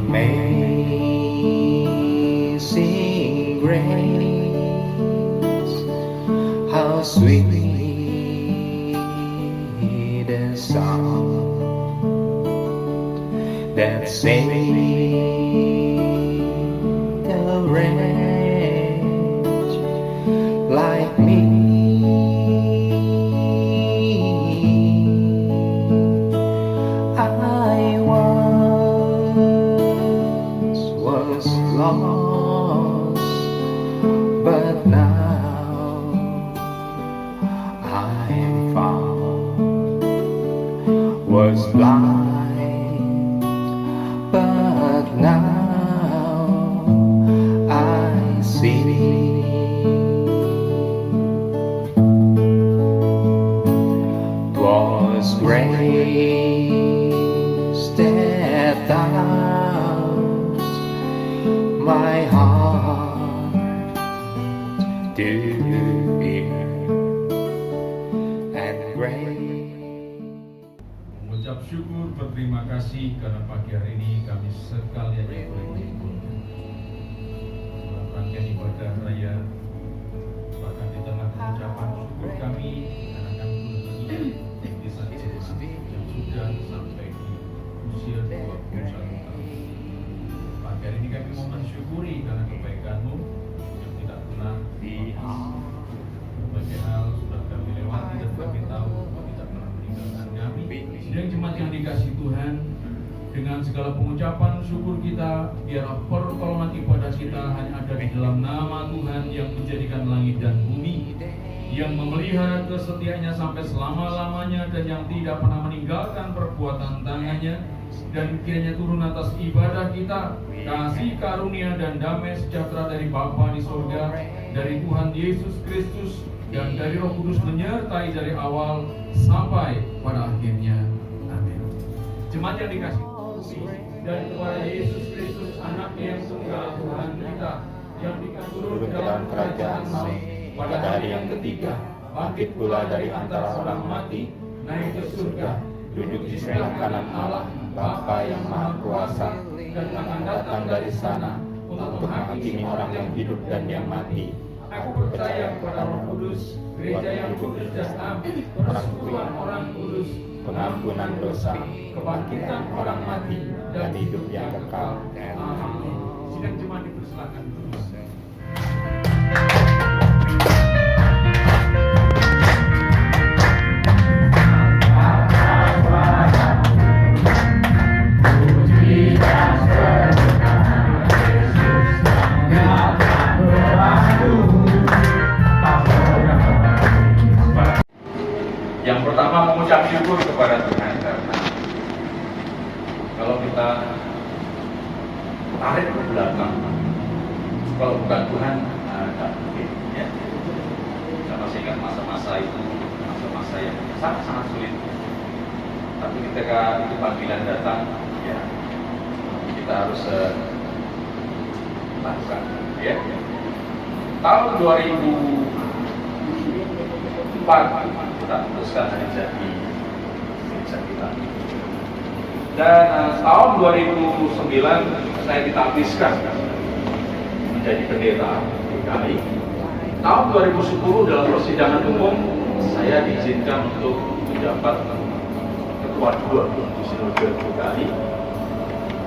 Amazing grace, how sweet the sound that saved a wretch like me. I once was lost, but now I am found. Was blind, but now I see. 'Twas grace that touched my heart to hear, and grace. Mengucap syukur, berterima kasih karena pagi hari ini kami sekalian yang boleh mengumpulkan dalam rangkaian ibadah raya, bahkan di tengah pengucapan syukur kami karena kami mengenai desa Jemaat yang sudah sampai di usia 21 tahun. Pagi hari ini kami mau mensyukuri karena kebaikan-Mu yang tidak pernah dihapus. Berbagai hal sudah kami lewati dan kami tahu Kau tidak pernah meninggalkan kami. Sidang jemaat yang dikasihi Tuhan, dengan segala pengucapan syukur kita, biarlah pertolongan ibadah kita hanya ada di dalam nama Tuhan yang menjadikan langit dan bumi, yang memelihara kesetiaannya sampai selama-lamanya dan yang tidak pernah meninggalkan perbuatan tangannya. Dan kiranya turun atas ibadah kita kasih karunia dan damai sejahtera dari Bapa di surga, dari Tuhan Yesus Kristus, dan dari Roh Kudus menyertai dari awal sampai pada akhirnya. Amin. Jemaat yang dikasihi dan kepada Yesus Kristus, Anaknya yang tunggal Tuhan kita, yang turun ke dalam kerajaan maut pada hari yang ketiga, bangkit pula dari antara orang mati, naik ke surga, duduk di sebelah kanan Allah Bapa yang Maha Kuasa, dan akan datang dari sana untuk menghakimi orang yang hidup dan yang mati. Aku percaya kepada Roh Kudus, gereja yang kudus dan am, persekutuan orang kudus, pengampunan dosa, kebangkitan orang mati, dan hidup yang kekal. Amin. Sidang jemaat dipersilakan dulu. Yang pertama, mengucap syukur kepada Tuhan, karena kalau kita tarik ke belakang, kalau bukan Tuhan, tidak mungkin, ya. Saya masih ingat masa-masa itu, masa-masa yang sangat-sangat sulit. Tapi ketika itu panggilan datang, ya, kita harus lakukan, ya. Tahun 2004 kita putuskan jadi gereja kita. Dan tahun 2009 saya ditabiskan menjadi pendeta DKI. Tahun 2010 dalam persidangan umum saya diizinkan untuk menjabat ketua 2 di Sinode DKI.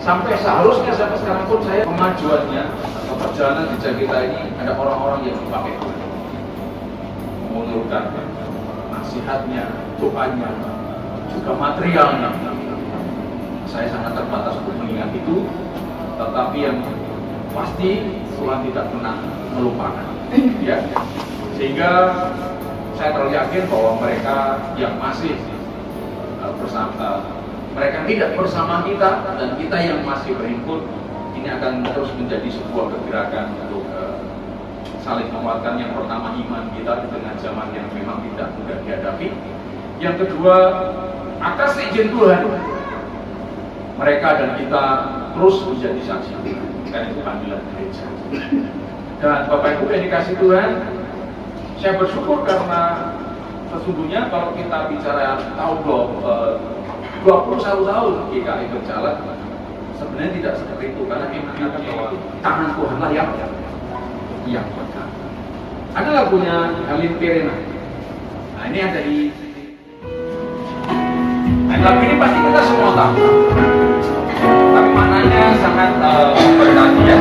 Sampai seharusnya sampai sekarang pun saya kemajuannya atau perjalanan gereja kita ini ada orang-orang yang dipakai Tuhan mengulurkan nasihatnya, doanya, juga materialnya. Saya sangat terbatas untuk mengingat itu, tetapi yang pasti Tuhan tidak pernah melupakan, ya. Sehingga saya terlalu yakin bahwa mereka yang masih bersama, mereka tidak bersama kita dan kita yang masih berhimpun, ini akan terus menjadi sebuah kegerakan untuk saling menguatkan. Yang pertama, iman kita di tengah zaman yang memang tidak mudah dihadapi. Yang kedua, atas izin Tuhan, mereka dan kita terus menjadi saksi, karena itu panggilan gereja. Dan Bapak Ibu yang dikasih Tuhan, saya bersyukur karena sesungguhnya kalau kita bicara tahun 21 tahun GKI berjalan, Sebenarnya tidak seperti itu, karena intinya bahwa tangan Tuhanlah yang pegang. Ada lagunya Halin Pirena. Nah ini ada di. Nah lagu ini pasti kita semua tahu, tapi maknanya sangat berarti ya.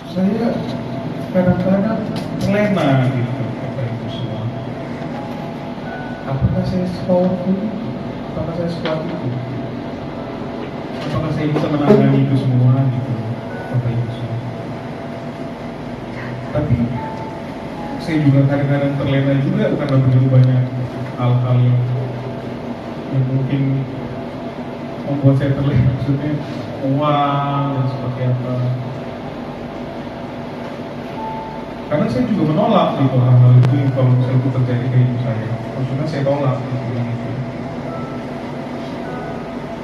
Saya kadang-kadang terlena gitu apa itu semua. Apakah saya powerful? Apakah saya sekuat itu? Apakah saya bisa menangani itu semua gitu? Apa itu semua? Tapi saya juga kadang-kadang terlena juga karena begitu banyak hal-hal yang mungkin membuat saya terlena, maksudnya uang dan seperti apa. Karena saya juga menolak gitu hal-hal itu kalau misalnya itu terjadi ke hidup saya. Maksudnya saya tolak gitu.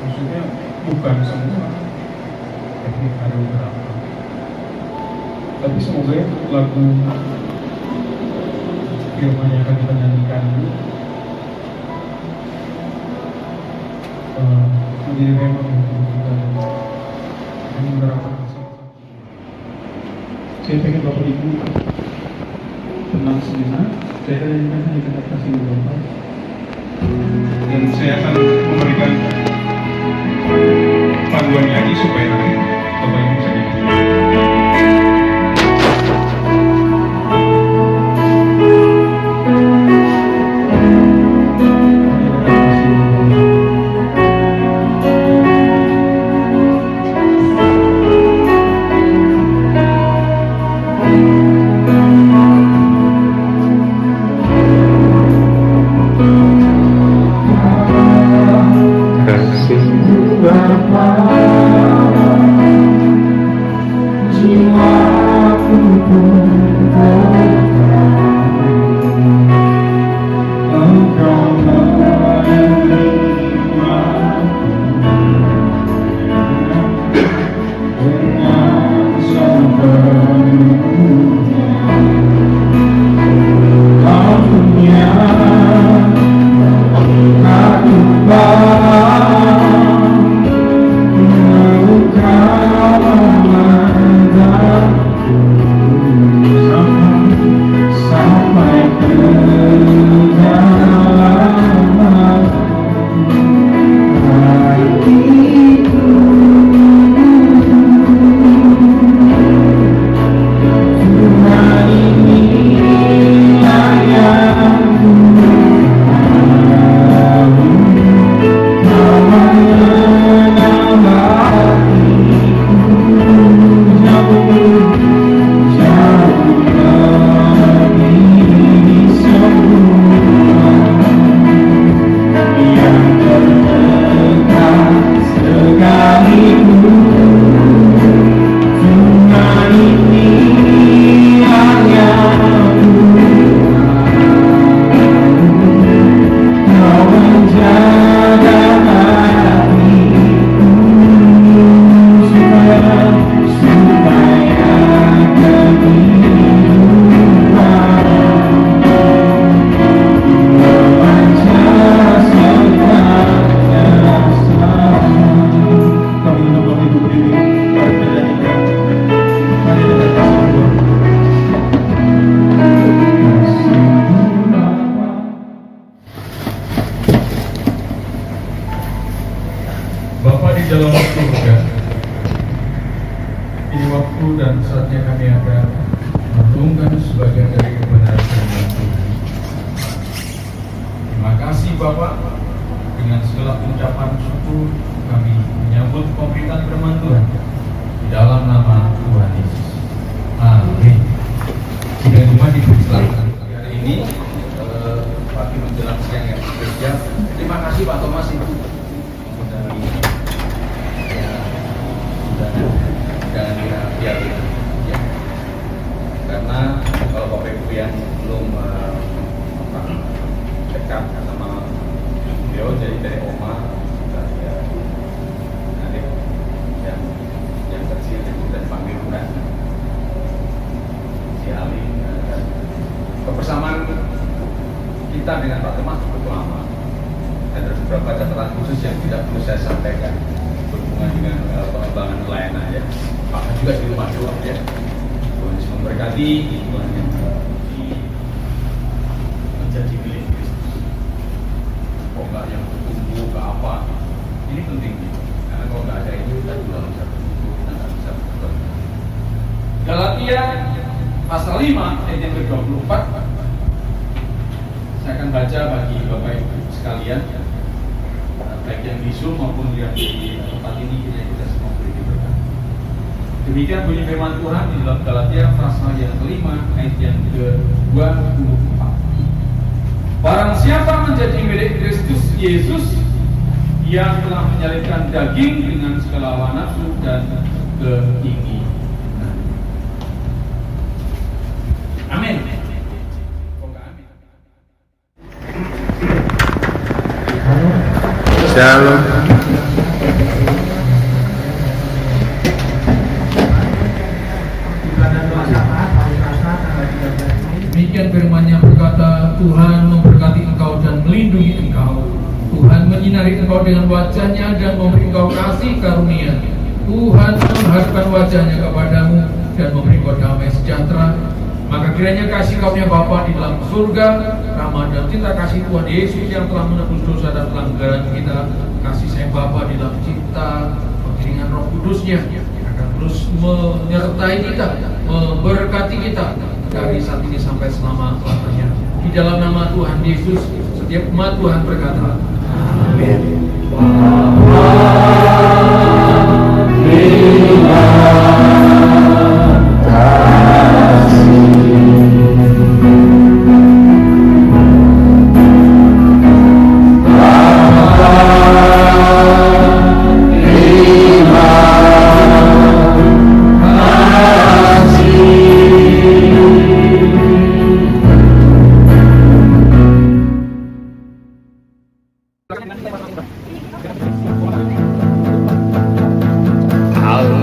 Maksudnya bukan semua, tapi ada beberapa. Tapi semoga itu lagu firman yang akan kita nyanyikan dulu menjadi memang untuk kita menerapkan. Saya pengen Bapak Ibu tenang sejenak. Saya akan nyanyikan hanya kata kasih Bapak, dan saya akan memberikan panduan nyanyi supaya nanti Bapak Ibu bisa nyanyi. Bapa di dalam surga, ini waktu dan saatnya kami akan merenungkan sebagian dari kebenaran firman Tuhan. Terima kasih Bapak, dengan segala ucapan syukur kami menyambut pemberitaan firman Tuhan di dalam nama Tuhan Yesus. Amin. Sudah cuma dipersilakan hari ini pagi menjelang siang yang spesial. Terima kasih Pak Thomas Ibu dari dan biar ya. Karena kalau Bapak Ibu yang belum dekat sama beliau, jadi dari Oma ya, nanti yang kecil itu dan panggil bukan si Ali dan kebersamaan kita dengan Pak Thomas cukup lama. Ada beberapa catatan khusus yang tidak perlu saya sampaikan berhubungan dengan pengembangan pelayanan ya. Maka juga di rumah doa ya. Tuhan Yesus memberkati Tuhan yang menjadi milik Kristus. Kok nggak yang bertumbuh ke apa? Ini penting karena kalau nggak ada itu kita juga nggak bisa bertumbuh, kita nggak bisa bertumbuh. Galatia pasal 5 ayat yang ke-24. Saya akan baca bagi Bapak Ibu sekalian, baik yang di Zoom maupun yang di tempat ini, kita semua boleh diberkati. Demikian bunyi firman Tuhan di dalam Galatia pasal yang ke-5 ayat yang ke-24. Barang siapa menjadi milik Kristus Yesus, ia telah menyalibkan daging dengan segala hawa nafsu dan keinginan. Amin. Shalom. Demikian firman-Nya berkata, Tuhan memberkati engkau dan melindungi engkau. Tuhan menyinari engkau dengan wajah-Nya dan memberi engkau kasih karunia. Tuhan menghadapkan wajah-Nya kepadamu dan memberi engkau damai sejahtera. Maka kiranya kasih karunia Bapa di dalam surga, rahmat dan cinta kasih Tuhan Yesus yang telah menebus dosa dan pelanggaran kita, kasih sayang Bapa di dalam cinta pengiringan Roh Kudus-Nya akan terus menyertai kita, memberkati kita dari saat ini sampai selama-lamanya. Di dalam nama Tuhan Yesus, setiap umat Tuhan berkata, Amin.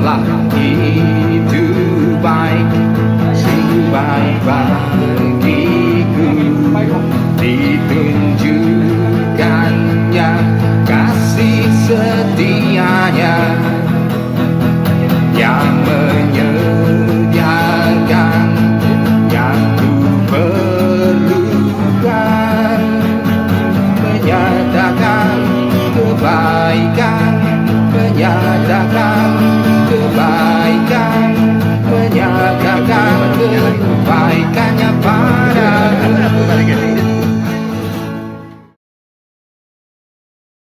Bukanlah itu baik, sungguh baik bagiku. Ditunjukkannya kasih setianya yang menyediakan yang ku perlukan, menyatakan kebaikan, menyatakan